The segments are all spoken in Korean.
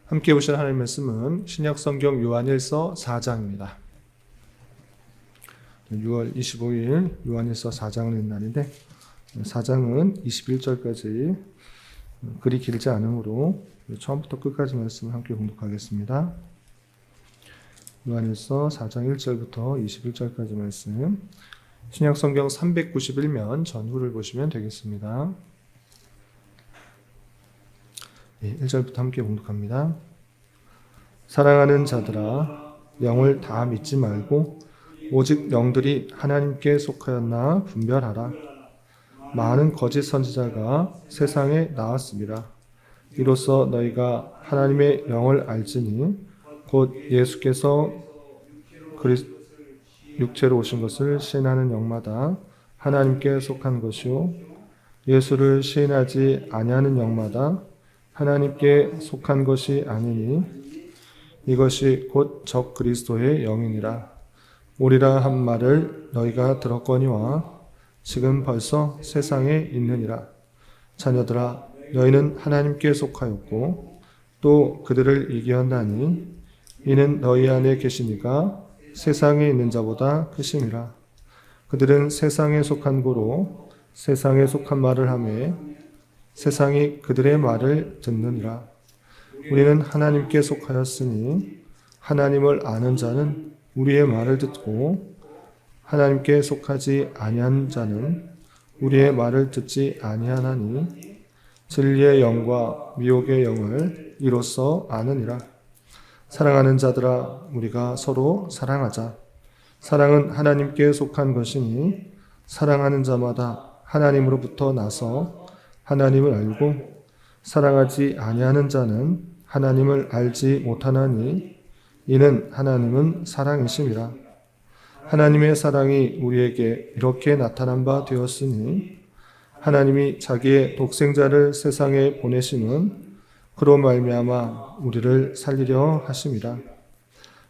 함께 보실 하나님의 말씀은 신약성경 요한일서 4장입니다. 6월 25일 요한일서 4장을 읽는 날인데 4장은 21절까지 그리 길지 않으므로 처음부터 끝까지 말씀을 함께 공독하겠습니다. 요한일서 4장 1절부터 21절까지 말씀, 신약성경 391면 전후를 보시면 되겠습니다. 1절부터 함께 공독합니다. 사랑하는 자들아, 영을 다 믿지 말고 오직 영들이 하나님께 속하였나 분별하라. 많은 거짓 선지자가 세상에 나왔습니다. 이로써 너희가 하나님의 영을 알지니 곧 예수께서 육체로 오신 것을 시인하는 영마다 하나님께 속한 것이요 예수를 시인하지 아니하는 영마다 하나님께 속한 것이 아니니 이것이 곧 적 그리스도의 영이니라. 오리라 한 말을 너희가 들었거니와 지금 벌써 세상에 있느니라. 자녀들아, 너희는 하나님께 속하였고 또 그들을 이기었나니 이는 너희 안에 계시니가 세상에 있는 자보다 크심이라. 그들은 세상에 속한 고로 세상에 속한 말을 하매 세상이 그들의 말을 듣느니라. 우리는 하나님께 속하였으니 하나님을 아는 자는 우리의 말을 듣고 하나님께 속하지 아니한 자는 우리의 말을 듣지 아니하나니 진리의 영과 미혹의 영을 이로써 아느니라. 사랑하는 자들아, 우리가 서로 사랑하자. 사랑은 하나님께 속한 것이니 사랑하는 자마다 하나님으로부터 나서 하나님을 알고 사랑하지 아니하는 자는 하나님을 알지 못하나니 이는 하나님은 사랑이심이라. 하나님의 사랑이 우리에게 이렇게 나타난 바 되었으니 하나님이 자기의 독생자를 세상에 보내심은 그로 말미암아 우리를 살리려 하심이라.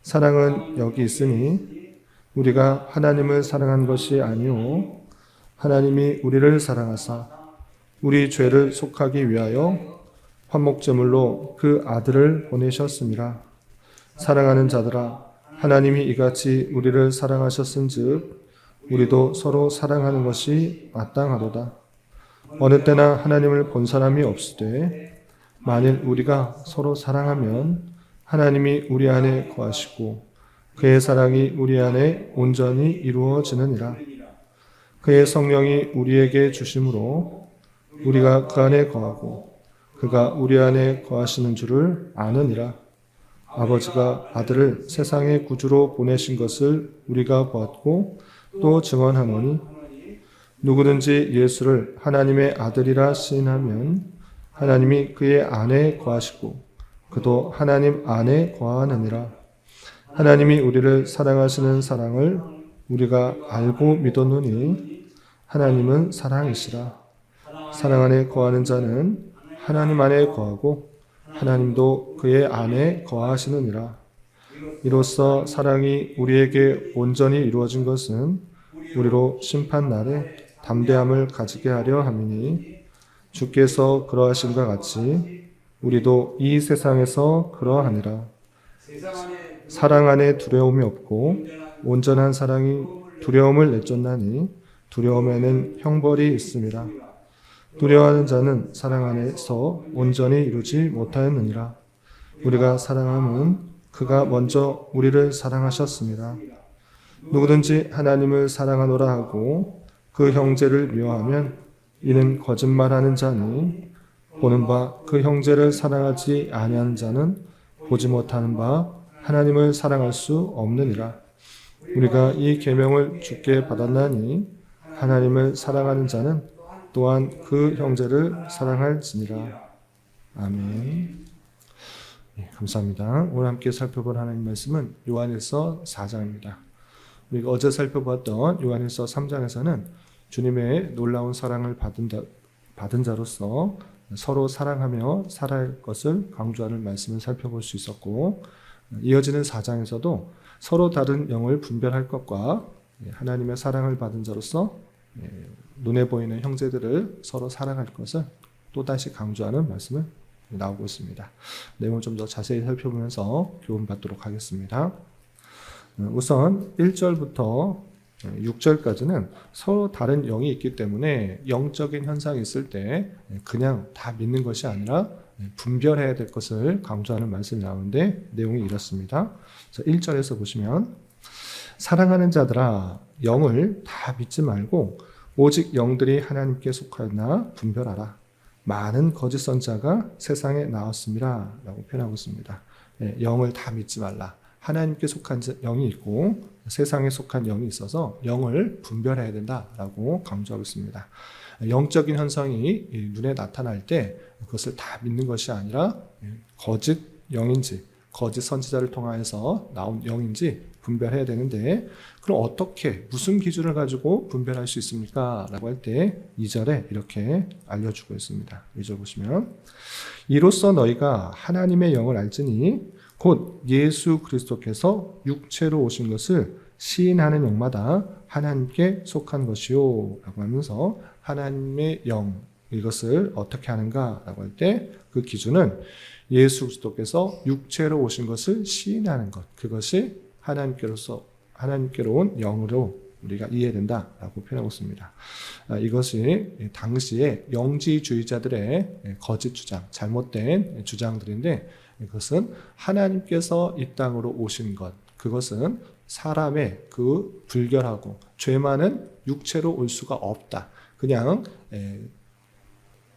사랑은 여기 있으니 우리가 하나님을 사랑한 것이 아니요 하나님이 우리를 사랑하사 우리 죄를 속하기 위하여 화목제물로 그 아들을 보내셨습니다. 사랑하는 자들아, 하나님이 이같이 우리를 사랑하셨은즉 우리도 서로 사랑하는 것이 마땅하도다. 어느 때나 하나님을 본 사람이 없으되 만일 우리가 서로 사랑하면 하나님이 우리 안에 거하시고 그의 사랑이 우리 안에 온전히 이루어지느니라. 그의 성령이 우리에게 주심으로 우리가 그 안에 거하고 그가 우리 안에 거하시는 줄을 아느니라. 아버지가 아들을 세상의 구주로 보내신 것을 우리가 보았고 또 증언하노니 누구든지 예수를 하나님의 아들이라 시인하면 하나님이 그의 안에 거하시고 그도 하나님 안에 거하느니라. 하나님이 우리를 사랑하시는 사랑을 우리가 알고 믿었노니 하나님은 사랑이시라. 사랑 안에 거하는 자는 하나님 안에 거하고 하나님도 그의 안에 거하시느니라. 이로써 사랑이 우리에게 온전히 이루어진 것은 우리로 심판날에 담대함을 가지게 하려 함이니 주께서 그러하신 것 같이 우리도 이 세상에서 그러하니라. 사랑 안에 두려움이 없고 온전한 사랑이 두려움을 내쫓나니 두려움에는 형벌이 있음이라. 두려워하는 자는 사랑 안에서 온전히 이루지 못하였느니라. 우리가 사랑함은 그가 먼저 우리를 사랑하셨습니다. 누구든지 하나님을 사랑하노라 하고 그 형제를 미워하면 이는 거짓말하는 자니 보는 바 그 형제를 사랑하지 아니하는 자는 보지 못하는 바 하나님을 사랑할 수 없느니라. 우리가 이 계명을 주께 받았나니 하나님을 사랑하는 자는 또한 그 형제를 사랑할지니라. 아멘. 감사합니다. 오늘 함께 살펴볼 하나님 말씀은 요한일서 4장입니다. 우리가 어제 살펴봤던 요한일서 3장에서는 주님의 놀라운 사랑을 받은 자로서 서로 사랑하며 살아야 할 것을 강조하는 말씀을 살펴볼 수 있었고, 이어지는 4장에서도 서로 다른 영을 분별할 것과 하나님의 사랑을 받은 자로서 눈에 보이는 형제들을 서로 사랑할 것을 또다시 강조하는 말씀을 나오고 있습니다. 내용을 좀 더 자세히 살펴보면서 교훈받도록 하겠습니다. 우선 1절부터 6절까지는 서로 다른 영이 있기 때문에 영적인 현상이 있을 때 그냥 다 믿는 것이 아니라 분별해야 될 것을 강조하는 말씀이 나오는데 내용이 이렇습니다. 1절에서 보시면 사랑하는 자들아 영을 다 믿지 말고 오직 영들이 하나님께 속하였나 분별하라. 많은 거짓 선자가 세상에 나왔습니다. 라고 표현하고 있습니다. 영을 다 믿지 말라. 하나님께 속한 영이 있고 세상에 속한 영이 있어서 영을 분별해야 된다라고 강조하고 있습니다. 영적인 현상이 눈에 나타날 때 그것을 다 믿는 것이 아니라 거짓 영인지 거짓 선지자를 통하여서 나온 영인지 분별해야 되는데 그럼 어떻게 무슨 기준을 가지고 분별할 수 있습니까? 라고 할 때 2절에 이렇게 알려주고 있습니다. 2절 보시면 이로써 너희가 하나님의 영을 알지니 곧 예수 그리스도께서 육체로 오신 것을 시인하는 영마다 하나님께 속한 것이요 라고 하면서 하나님의 영 이것을 어떻게 하는가 라고 할 때 그 기준은 예수 그리스도께서 육체로 오신 것을 시인하는 것 그것이 하나님께로 온 영으로 우리가 이해된다라고 표현하고 있습니다. 이것이 당시에 영지주의자들의 거짓 주장, 잘못된 주장들인데 이것은 하나님께서 이 땅으로 오신 것, 그것은 사람의 그 불결하고 죄 많은 육체로 올 수가 없다. 그냥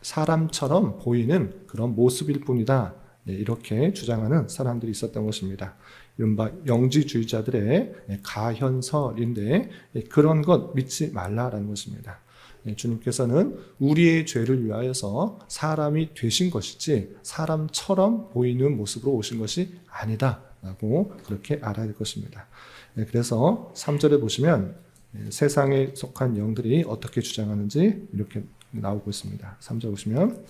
사람처럼 보이는 그런 모습일 뿐이다. 이렇게 주장하는 사람들이 있었던 것입니다. 이른바 영지주의자들의 가현설인데 그런 것 믿지 말라라는 것입니다. 주님께서는 우리의 죄를 위하여서 사람이 되신 것이지 사람처럼 보이는 모습으로 오신 것이 아니다라고 그렇게 알아야 될 것입니다. 그래서 3절에 보시면 세상에 속한 영들이 어떻게 주장하는지 이렇게 나오고 있습니다. 3절 보시면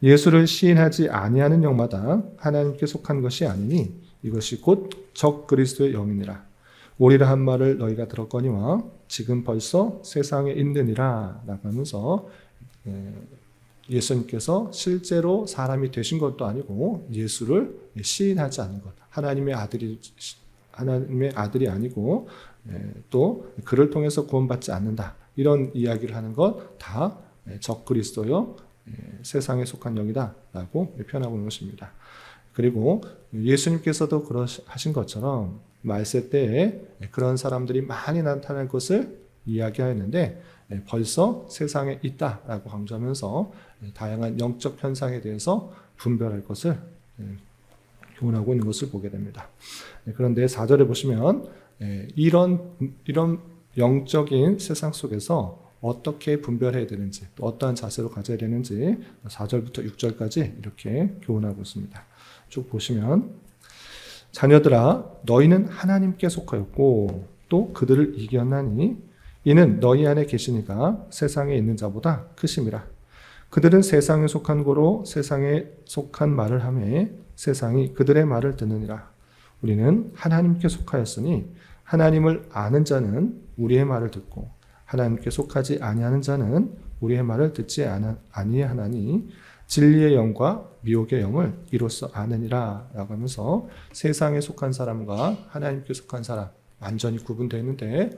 예수를 시인하지 아니하는 영마다 하나님께 속한 것이 아니니 이것이 곧 적 그리스도의 영이니라. 오리라 한 말을 너희가 들었거니와 지금 벌써 세상에 있느니라 라고 하면서 예수님께서 실제로 사람이 되신 것도 아니고 예수를 시인하지 않은 것 하나님의 아들이 아니고 또 그를 통해서 구원받지 않는다 이런 이야기를 하는 것 다 적 그리스도요 세상에 속한 영이다 라고 표현하고 있는 것입니다. 그리고 예수님께서도 그러하신 것처럼 말세 때에 그런 사람들이 많이 나타날 것을 이야기하였는데 벌써 세상에 있다라고 강조하면서 다양한 영적 현상에 대해서 분별할 것을 교훈하고 있는 것을 보게 됩니다. 그런데 4절에 보시면 이런 영적인 세상 속에서 어떻게 분별해야 되는지 또 어떠한 자세로 가져야 되는지 4절부터 6절까지 이렇게 교훈하고 있습니다. 쭉 보시면 자녀들아 너희는 하나님께 속하였고 또 그들을 이겼나니 이는 너희 안에 계시니가 세상에 있는 자보다 크심이라. 그들은 세상에 속한 고로 세상에 속한 말을 하며 세상이 그들의 말을 듣느니라. 우리는 하나님께 속하였으니 하나님을 아는 자는 우리의 말을 듣고 하나님께 속하지 아니하는 자는 우리의 말을 듣지 아니하나니 진리의 영과 미혹의 영을 이로써 아느니라 라고 하면서 세상에 속한 사람과 하나님께 속한 사람 완전히 구분되어 있는데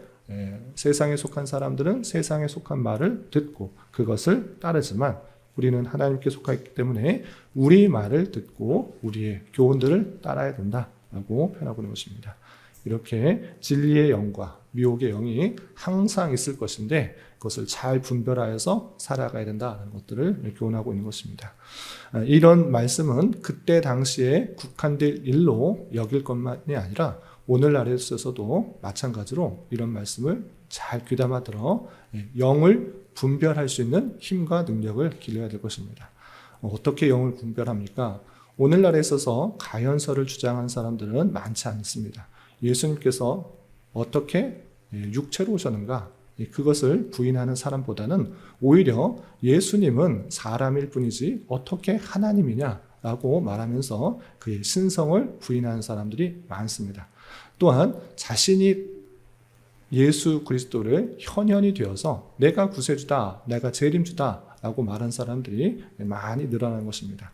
세상에 속한 사람들은 세상에 속한 말을 듣고 그것을 따르지만 우리는 하나님께 속하기 때문에 우리 말을 듣고 우리의 교훈들을 따라야 된다라고 표현하고 있는 것입니다. 이렇게 진리의 영과 미혹의 영이 항상 있을 것인데 그것을 잘 분별하여서 살아가야 된다는 것들을 교훈하고 있는 것입니다. 이런 말씀은 그때 당시에 국한될 일로 여길 것만이 아니라 오늘날에 있어서도 마찬가지로 이런 말씀을 잘 귀담아 들어 영을 분별할 수 있는 힘과 능력을 길러야 될 것입니다. 어떻게 영을 분별합니까? 오늘날에 있어서 가현설을 주장하는 사람들은 많지 않습니다. 예수님께서 어떻게 육체로 오셨는가? 그것을 부인하는 사람보다는 오히려 예수님은 사람일 뿐이지 어떻게 하나님이냐라고 말하면서 그의 신성을 부인하는 사람들이 많습니다. 또한 자신이 예수 그리스도를 현현이 되어서 내가 구세주다, 내가 재림주다 라고 말하는 사람들이 많이 늘어나는 것입니다.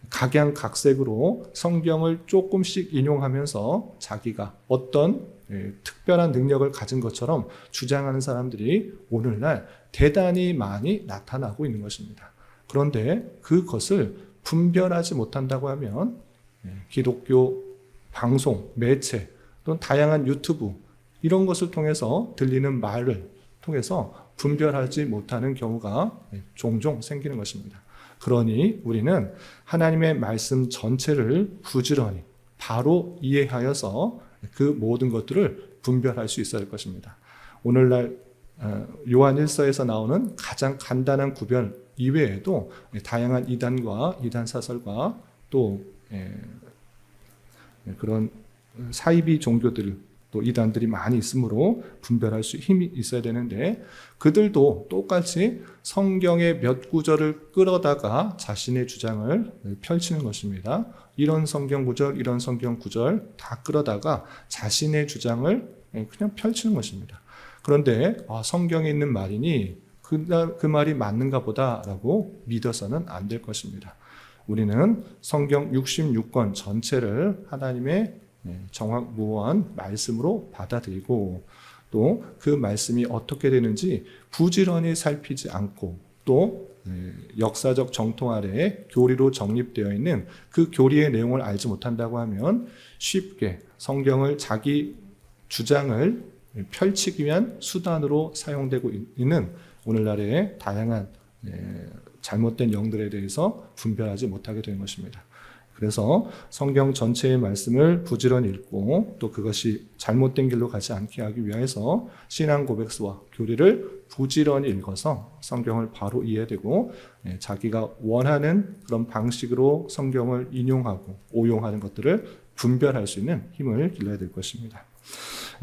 각양각색으로 성경을 조금씩 인용하면서 자기가 어떤 특별한 능력을 가진 것처럼 주장하는 사람들이 오늘날 대단히 많이 나타나고 있는 것입니다. 그런데 그것을 분별하지 못한다고 하면 기독교 방송, 매체 또는 다양한 유튜브 이런 것을 통해서 들리는 말을 통해서 분별하지 못하는 경우가 종종 생기는 것입니다. 그러니 우리는 하나님의 말씀 전체를 부지런히 바로 이해하여서 그 모든 것들을 분별할 수 있어야 할 것입니다. 오늘날 요한 1서에서 나오는 가장 간단한 구별 이외에도 다양한 이단과 이단 사설과 또 그런 사이비 종교들 또 이단들이 많이 있으므로 분별할 수 힘이 있어야 되는데 그들도 똑같이 성경의 몇 구절을 끌어다가 자신의 주장을 펼치는 것입니다. 이런 성경 구절, 이런 성경 구절 다 끌어다가 자신의 주장을 그냥 펼치는 것입니다. 그런데 성경에 있는 말이니 그 말이 맞는가 보다라고 믿어서는 안 될 것입니다. 우리는 성경 66권 전체를 하나님의 정확무한 말씀으로 받아들이고 또 그 말씀이 어떻게 되는지 부지런히 살피지 않고 또 역사적 정통 아래에 교리로 정립되어 있는 그 교리의 내용을 알지 못한다고 하면 쉽게 성경을 자기 주장을 펼치기 위한 수단으로 사용되고 있는 오늘날의 다양한 잘못된 영들에 대해서 분별하지 못하게 되는 것입니다. 그래서 성경 전체의 말씀을 부지런히 읽고 또 그것이 잘못된 길로 가지 않게 하기 위해서 신앙 고백서와 교리를 부지런히 읽어서 성경을 바로 이해되고 자기가 원하는 그런 방식으로 성경을 인용하고 오용하는 것들을 분별할 수 있는 힘을 길러야 될 것입니다.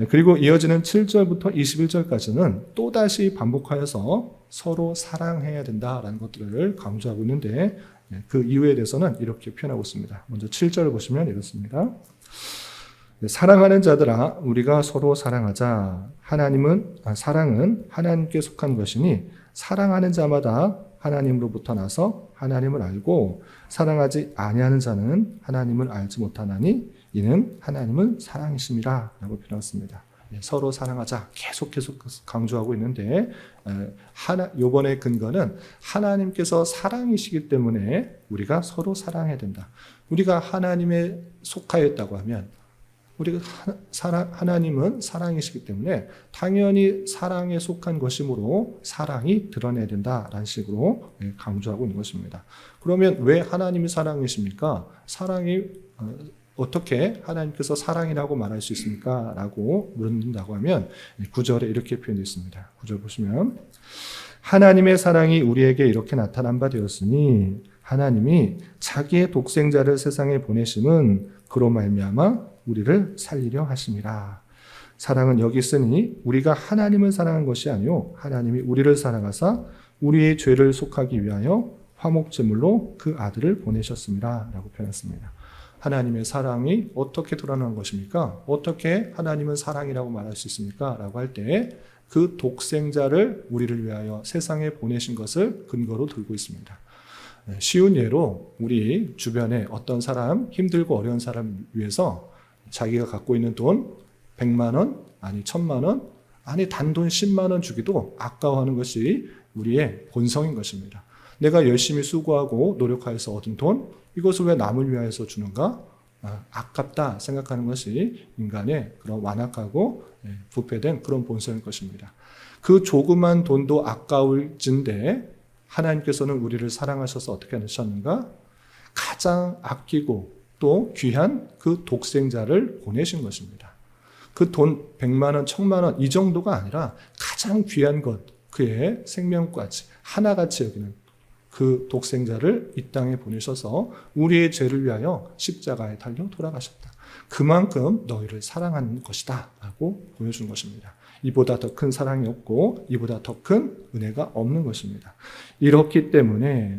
그리고 이어지는 7절부터 21절까지는 또다시 반복하여서 서로 사랑해야 된다라는 것들을 강조하고 있는데 그 이유에 대해서는 이렇게 표현하고 있습니다. 먼저 7절을 보시면 이렇습니다. 사랑하는 자들아 우리가 서로 사랑하자. 사랑은 하나님께 속한 것이니 사랑하는 자마다 하나님으로부터 나서 하나님을 알고 사랑하지 아니하는 자는 하나님을 알지 못하나니 이는 하나님은 사랑이심이라 라고 표현했습니다. 서로 사랑하자 계속 강조하고 있는데 요번의 근거는 하나님께서 사랑이시기 때문에 우리가 서로 사랑해야 된다. 우리가 하나님에 속하였다고 하면 우리가 하나님은 사랑이시기 때문에 당연히 사랑에 속한 것이므로 사랑이 드러내야 된다라는 식으로 강조하고 있는 것입니다. 그러면 왜 하나님이 사랑이십니까? 사랑이 어떻게 하나님께서 사랑이라고 말할 수 있습니까? 라고 물는다고 하면 9절에 이렇게 표현되어 있습니다. 9절 보시면 하나님의 사랑이 우리에게 이렇게 나타난 바 되었으니 하나님이 자기의 독생자를 세상에 보내심은 그로 말미암아 우리를 살리려 하심이라. 사랑은 여기 있으니 우리가 하나님을 사랑한 것이 아니요 하나님이 우리를 사랑하사 우리의 죄를 속하기 위하여 화목제물로 그 아들을 보내셨습니다. 라고 표현했습니다. 하나님의 사랑이 어떻게 드러난 것입니까? 어떻게 하나님은 사랑이라고 말할 수 있습니까? 라고 할 때 그 독생자를 우리를 위하여 세상에 보내신 것을 근거로 들고 있습니다. 쉬운 예로 우리 주변에 어떤 사람, 힘들고 어려운 사람 위해서 자기가 갖고 있는 돈 100만 원, 아니 1000만 원, 아니 단돈 10만 원 주기도 아까워하는 것이 우리의 본성인 것입니다. 내가 열심히 수고하고 노력하여서 얻은 돈, 이것을 왜 남을 위하여서 주는가? 아깝다 생각하는 것이 인간의 그런 완악하고 부패된 그런 본성일 것입니다. 그 조그만 돈도 아까울진데 하나님께서는 우리를 사랑하셔서 어떻게 하셨는가? 가장 아끼고 또 귀한 그 독생자를 보내신 것입니다. 그 돈 100만 원, 1000만 원 이 정도가 아니라 가장 귀한 것, 그의 생명까지 하나같이 여기는 그 독생자를 이 땅에 보내셔서 우리의 죄를 위하여 십자가에 달려 돌아가셨다. 그만큼 너희를 사랑하는 것이다 라고 보여준 것입니다. 이보다 더 큰 사랑이 없고 이보다 더 큰 은혜가 없는 것입니다. 이렇기 때문에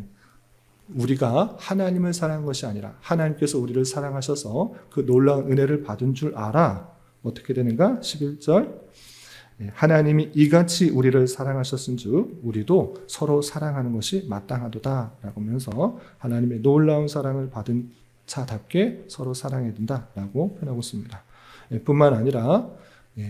우리가 하나님을 사랑한 것이 아니라 하나님께서 우리를 사랑하셔서 그 놀라운 은혜를 받은 줄 알아. 어떻게 되는가? 11절 하나님이 이같이 우리를 사랑하셨은즉 우리도 서로 사랑하는 것이 마땅하도다라고 하면서 하나님의 놀라운 사랑을 받은 자답게 서로 사랑해야 된다라고 표현하고 있습니다. 뿐만 아니라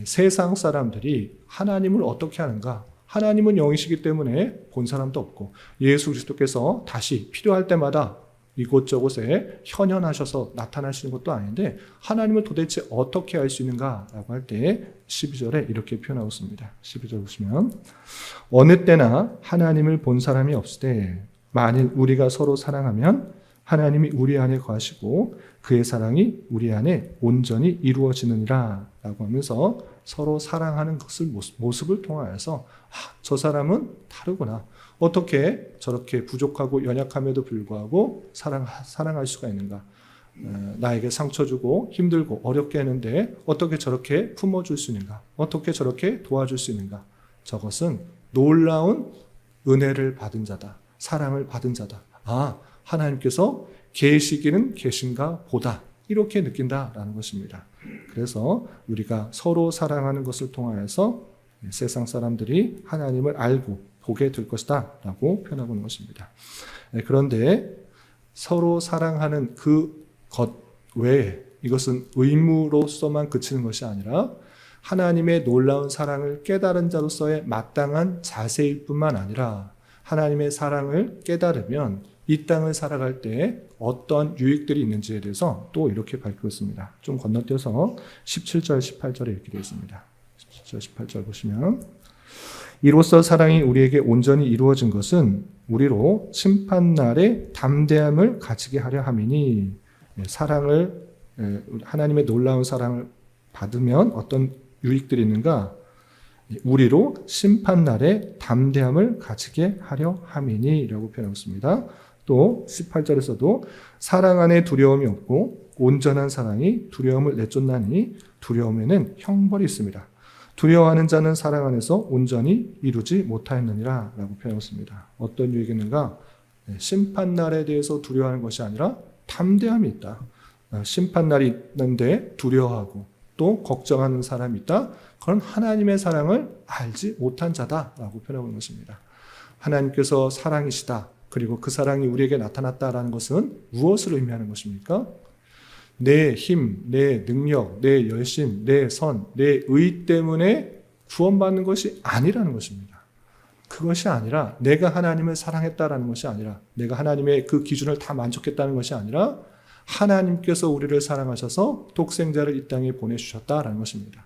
세상 사람들이 하나님을 어떻게 하는가? 하나님은 영이시기 때문에 본 사람도 없고 예수 그리스도께서 다시 필요할 때마다 이곳저곳에 현현하셔서 나타나시는 것도 아닌데 하나님을 도대체 어떻게 알 수 있는가라고 할 때 12절에 이렇게 표현하고 있습니다. 12절 보시면 어느 때나 하나님을 본 사람이 없을 때 만일 우리가 서로 사랑하면 하나님이 우리 안에 거하시고 그의 사랑이 우리 안에 온전히 이루어지느니라 라고 하면서 서로 사랑하는 것을 모습을 통하여서 저 사람은 다르구나. 어떻게 저렇게 부족하고 연약함에도 불구하고 사랑할 수가 있는가. 나에게 상처 주고 힘들고 어렵게 하는데 어떻게 저렇게 품어줄 수 있는가. 어떻게 저렇게 도와줄 수 있는가. 저것은 놀라운 은혜를 받은 자다. 사랑을 받은 자다. 하나님께서 계시기는 계신가 보다. 이렇게 느낀다라는 것입니다. 그래서 우리가 서로 사랑하는 것을 통하여서 세상 사람들이 하나님을 알고 보게 될 것이다 라고 표현하고 있는 것입니다. 그런데 서로 사랑하는 그 것 외에 이것은 의무로서만 그치는 것이 아니라 하나님의 놀라운 사랑을 깨달은 자로서의 마땅한 자세일 뿐만 아니라 하나님의 사랑을 깨달으면 이 땅을 살아갈 때 어떤 유익들이 있는지에 대해서 또 이렇게 밝히고 있습니다. 좀 건너뛰어서 17절, 18절에 이렇게 되어 있습니다. 17절, 18절 보시면 이로써 사랑이 우리에게 온전히 이루어진 것은 우리로 심판날에 담대함을 가지게 하려 함이니 하나님의 놀라운 사랑을 받으면 어떤 유익들이 있는가? 우리로 심판날에 담대함을 가지게 하려 함이니 라고 표현하고 있습니다. 또 18절에서도 사랑 안에 두려움이 없고 온전한 사랑이 두려움을 내쫓나니 두려움에는 형벌이 있습니다. 두려워하는 자는 사랑 안에서 온전히 이루지 못하였느니라 라고 표현하고 있습니다. 어떤 유익이있는가? 심판날에 대해서 두려워하는 것이 아니라 담대함이 있다. 심판날이 있는데 두려워하고 또 걱정하는 사람이 있다. 그건 하나님의 사랑을 알지 못한 자다라고 표현하고 있는 것입니다. 하나님께서 사랑이시다. 그리고 그 사랑이 우리에게 나타났다라는 것은 무엇을 의미하는 것입니까? 내 힘, 내 능력, 내 열심, 내 선, 내 의 때문에 구원받는 것이 아니라는 것입니다. 그것이 아니라 내가 하나님을 사랑했다라는 것이 아니라 내가 하나님의 그 기준을 다 만족했다는 것이 아니라 하나님께서 우리를 사랑하셔서 독생자를 이 땅에 보내주셨다라는 것입니다.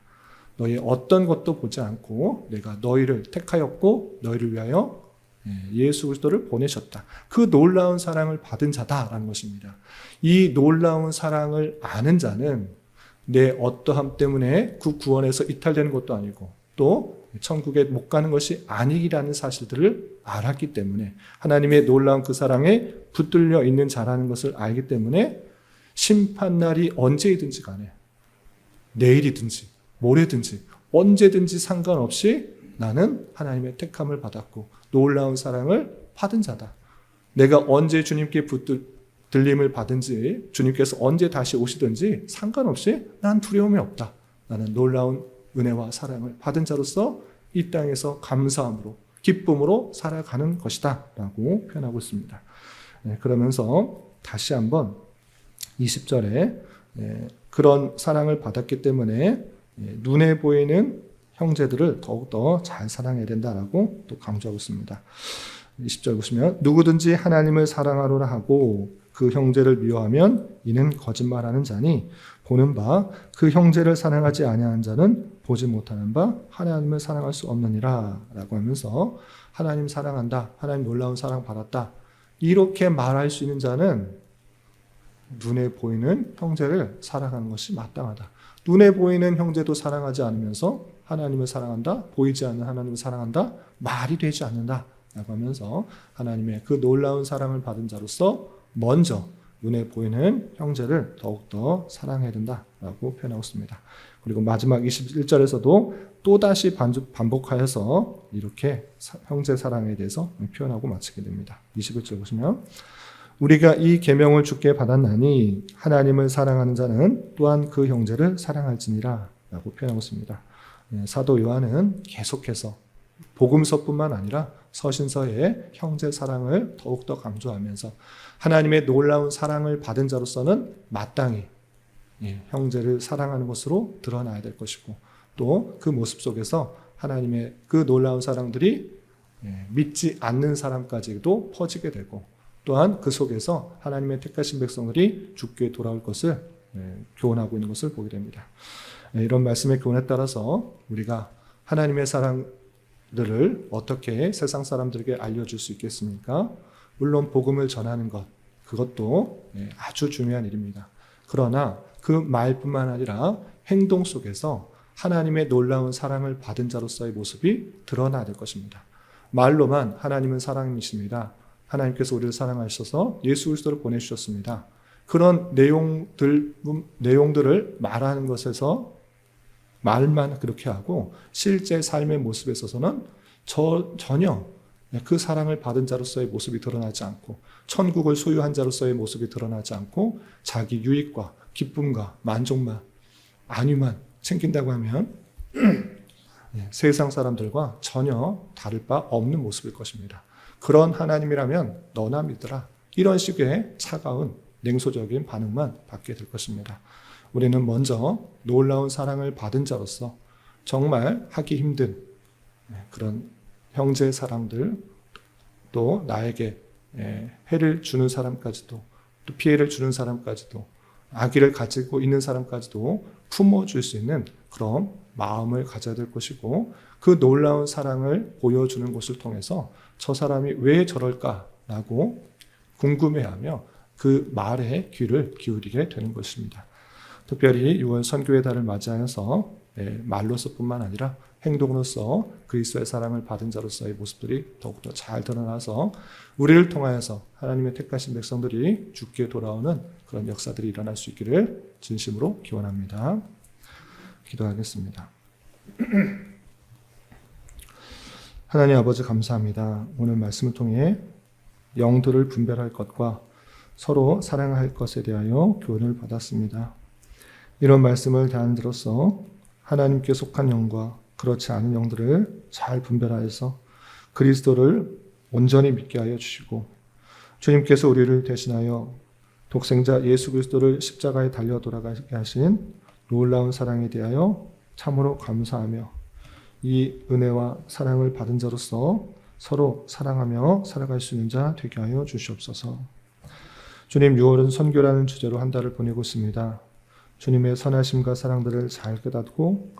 너희 어떤 것도 보지 않고 내가 너희를 택하였고 너희를 위하여 예수 그리스도를 보내셨다. 그 놀라운 사랑을 받은 자다라는 것입니다. 이 놀라운 사랑을 아는 자는 내 어떠함 때문에 그 구원에서 이탈되는 것도 아니고 또 천국에 못 가는 것이 아니라는 사실들을 알았기 때문에 하나님의 놀라운 그 사랑에 붙들려 있는 자라는 것을 알기 때문에 심판날이 언제이든지 간에 내일이든지 모레든지 언제든지 상관없이 나는 하나님의 택함을 받았고 놀라운 사랑을 받은 자다. 내가 언제 주님께 붙들림을 받은지 주님께서 언제 다시 오시든지 상관없이 난 두려움이 없다. 나는 놀라운 은혜와 사랑을 받은 자로서 이 땅에서 감사함으로 기쁨으로 살아가는 것이다 라고 표현하고 있습니다. 그러면서 다시 한번 20절에 그런 사랑을 받았기 때문에 눈에 보이는 형제들을 더욱더 잘 사랑해야 된다라고 또 강조하고 있습니다. 20절 보시면 누구든지 하나님을 사랑하노라 하고 그 형제를 미워하면 이는 거짓말하는 자니 보는 바 그 형제를 사랑하지 아니하는 자는 보지 못하는 바 하나님을 사랑할 수 없느니라 라고 하면서 하나님 사랑한다. 하나님 놀라운 사랑 받았다. 이렇게 말할 수 있는 자는 눈에 보이는 형제를 사랑하는 것이 마땅하다. 눈에 보이는 형제도 사랑하지 않으면서 하나님을 사랑한다. 보이지 않는 하나님을 사랑한다. 말이 되지 않는다. 라고 하면서 하나님의 그 놀라운 사랑을 받은 자로서 먼저 눈에 보이는 형제를 더욱더 사랑해야 된다라고 표현하고 있습니다. 그리고 마지막 21절에서도 또다시 반복하여서 이렇게 형제 사랑에 대해서 표현하고 마치게 됩니다. 21절 보시면 우리가 이 계명을 주께 받았나니 하나님을 사랑하는 자는 또한 그 형제를 사랑할지니라 라고 표현하고 있습니다. 사도 요한은 계속해서 복음서뿐만 아니라 서신서의 형제 사랑을 더욱더 강조하면서 하나님의 놀라운 사랑을 받은 자로서는 마땅히 형제를 사랑하는 것으로 드러나야 될 것이고, 또 그 모습 속에서 하나님의 그 놀라운 사랑들이 믿지 않는 사람까지도 퍼지게 되고, 또한 그 속에서 하나님의 택하신 백성들이 주께 돌아올 것을 교훈하고 있는 것을 보게 됩니다. 이런 말씀의 교훈에 따라서 우리가 하나님의 사랑들을 어떻게 세상 사람들에게 알려줄 수 있겠습니까? 물론 복음을 전하는 것, 그것도 아주 중요한 일입니다. 그러나 그 말뿐만 아니라 행동 속에서 하나님의 놀라운 사랑을 받은 자로서의 모습이 드러나야 될 것입니다. 말로만 하나님은 사랑이십니다, 하나님께서 우리를 사랑하셔서 예수 그리스도를 보내주셨습니다, 그런 내용들을 말하는 것에서 말만 그렇게 하고 실제 삶의 모습에 있어서는 전혀 그 사랑을 받은 자로서의 모습이 드러나지 않고, 천국을 소유한 자로서의 모습이 드러나지 않고, 자기 유익과 기쁨과 만족만, 안위만 챙긴다고 하면 세상 사람들과 전혀 다를 바 없는 모습일 것입니다. 그런 하나님이라면 너나 믿으라, 이런 식의 차가운 냉소적인 반응만 받게 될 것입니다. 우리는 먼저 놀라운 사랑을 받은 자로서 정말 하기 힘든 그런 형제 사람들, 또 나에게 해를 주는 사람까지도, 또 피해를 주는 사람까지도, 악의를 가지고 있는 사람까지도 품어줄 수 있는 그런 마음을 가져야 될 것이고, 그 놀라운 사랑을 보여주는 것을 통해서 저 사람이 왜 저럴까라고 궁금해하며 그 말에 귀를 기울이게 되는 것입니다. 특별히 6월 선교의 달을 맞이하여서 말로서뿐만 아니라 행동으로서 그리스도의 사랑을 받은 자로서의 모습들이 더욱더 잘 드러나서 우리를 통하여서 하나님의 택하신 백성들이 주께 돌아오는 그런 역사들이 일어날 수 있기를 진심으로 기원합니다. 기도하겠습니다. 하나님 아버지, 감사합니다. 오늘 말씀을 통해 영들을 분별할 것과 서로 사랑할 것에 대하여 교훈을 받았습니다. 이런 말씀을 대안으로써 하나님께 속한 영과 그렇지 않은 영들을 잘 분별하여서 그리스도를 온전히 믿게 하여 주시고, 주님께서 우리를 대신하여 독생자 예수 그리스도를 십자가에 달려 돌아가게 하신 놀라운 사랑에 대하여 참으로 감사하며 이 은혜와 사랑을 받은 자로서 서로 사랑하며 살아갈 수 있는 자 되게 하여 주시옵소서. 주님, 6월은 선교라는 주제로 한 달을 보내고 있습니다. 주님의 선하심과 사랑들을 잘 깨닫고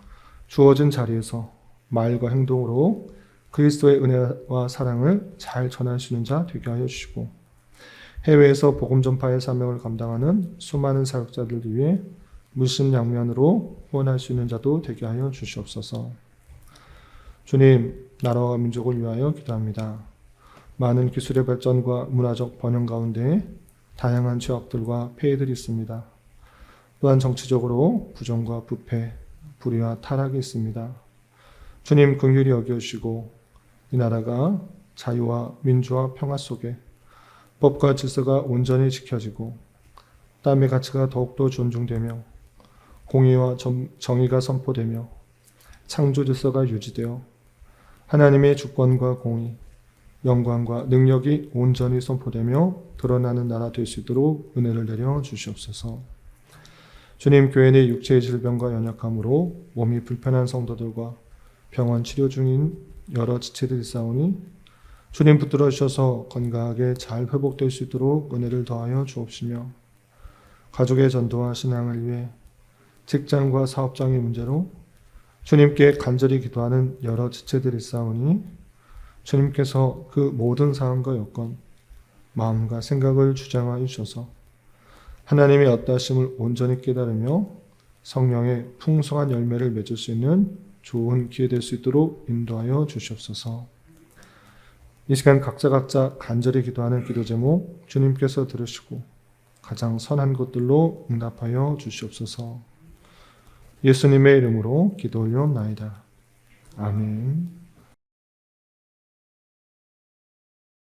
주어진 자리에서 말과 행동으로 그리스도의 은혜와 사랑을 잘 전할 수 있는 자 되게 하여 주시고, 해외에서 복음 전파의 사명을 감당하는 수많은 사역자들을 위해 물심양면으로 후원할 수 있는 자도 되게 하여 주시옵소서. 주님, 나라와 민족을 위하여 기도합니다. 많은 기술의 발전과 문화적 번영 가운데 다양한 죄악들과 폐해들이 있습니다. 또한 정치적으로 부정과 부패, 불의와 타락이 있습니다. 주님, 긍휼히 여겨주시고 이 나라가 자유와 민주와 평화 속에 법과 질서가 온전히 지켜지고 땀의 가치가 더욱더 존중되며 공의와 정의가 선포되며 창조 질서가 유지되어 하나님의 주권과 공의, 영광과 능력이 온전히 선포되며 드러나는 나라 될 수 있도록 은혜를 내려 주시옵소서. 주님, 교회 내 육체의 질병과 연약함으로 몸이 불편한 성도들과 병원 치료 중인 여러 지체들이 있사오니 주님 붙들어 주셔서 건강하게 잘 회복될 수 있도록 은혜를 더하여 주옵시며, 가족의 전도와 신앙을 위해 직장과 사업장의 문제로 주님께 간절히 기도하는 여러 지체들이 있사오니 주님께서 그 모든 상황과 여건, 마음과 생각을 주장하여 주셔서 하나님의 어떠하심을 온전히 깨달으며 성령의 풍성한 열매를 맺을 수 있는 좋은 기회 될 수 있도록 인도하여 주시옵소서. 이 시간 각자 간절히 기도하는 기도 제목 주님께서 들으시고 가장 선한 것들로 응답하여 주시옵소서. 예수님의 이름으로 기도 올려옵나이다. 아멘.